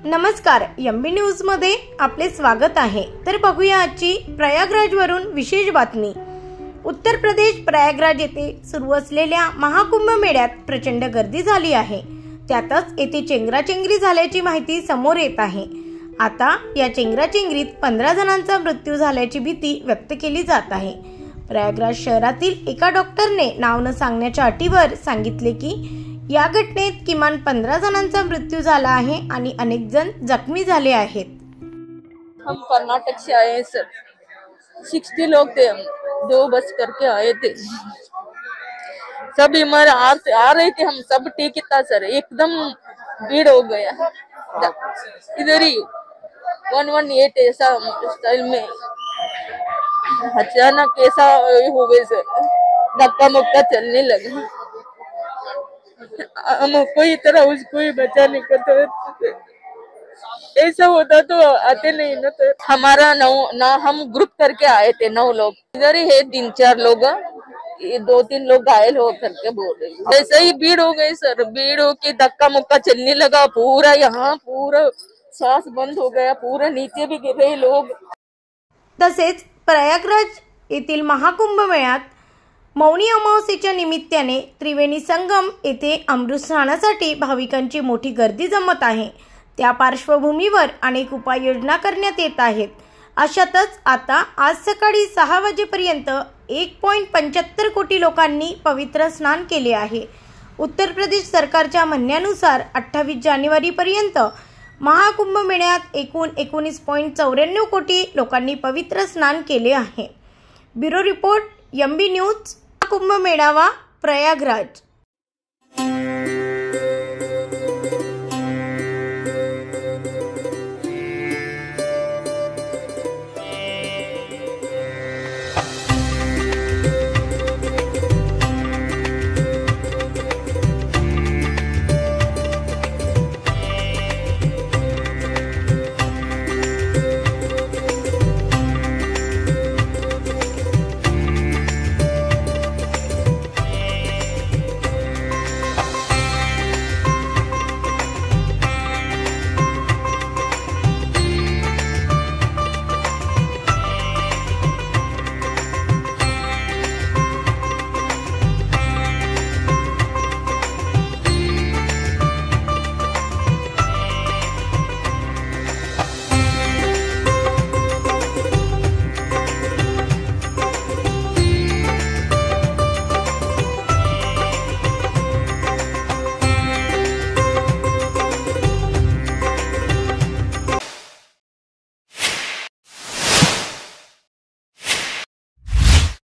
नमस्कार, MB news मध्ये आपले स्वागत आहे। तर बघूया आजची प्रयागराज वरून विशेष बातमी। उत्तर प्रदेश प्रयागराज येथे सुरू असलेल्या महाकुंभ मेळ्यात प्रचंड गर्दी झाली आहे। त्यातच येथे चेंगराचेंगरी झाल्याची माहिती समोर येत आहे। आता या चेंगराचेंगरीत 15 जणांचा मृत्यू झाल्याची भीती व्यक्त केली जात आहे। प्रयागराज शहरातील एका डॉक्टरने नाव न सांगण्याच्या अटीवर सांगितले की या घटनेत किमान 15 जणांचा मृत्यू झाला आहे आणि अनेक जण जखमी झाले आहेत। हम कर्नाटक से आए हैं सर, 60 लोग थे, हम 2 बस करके आए थे। सब बीमार आ रहे थे, हम सब ठीक था सर। एकदम भीड़ हो गया इधर ही 118 ऐसा स्टाइल में अचानक ऐसा हो गए सर, धक्का मुक्का चलने लगा। हम कोई तरह उसको ही बचा नहीं करते, ऐसा होता तो आते नहीं ना। तो हमारा ना हम ग्रुप करके आए थे 9 लोग, इधर ही है 3-4 लोग, ये 2-3 लोग घायल हो करके बोल रहे। ऐसे ही भीड़ हो गई सर, भीड़ हो के धक्का मुक्का चलने लगा, पूरा यहाँ पूरा सांस बंद हो गया, पूरा नीचे भी गिर रहे लोग। तसेच प्रयागराज येथील महाकुंभ मेळ्यात मौनी अमावस्येच्या निमित्ताने त्रिवेणी संगम येथे अमृत स्नानासाठी भाविकांची मोठी गर्दी जमत आहे। त्या पार्श्वभूमीवर अनेक उपाययोजना करण्यात येत आहेत। अशातच आता आज सकाळी 6 वाजेपर्यंत 1.75 कोटी लोकांनी पवित्र स्नान केले आहे। उत्तर प्रदेश सरकारच्या म्हणण्यानुसार 28 जानेवारीपर्यंत महाकुंभ मेळ्यात एकूण 19.94 कोटी लोकांनी पवित्र स्नान केले आहे। Bureau report, MB news, Kumbh मेळावा प्रयागराज।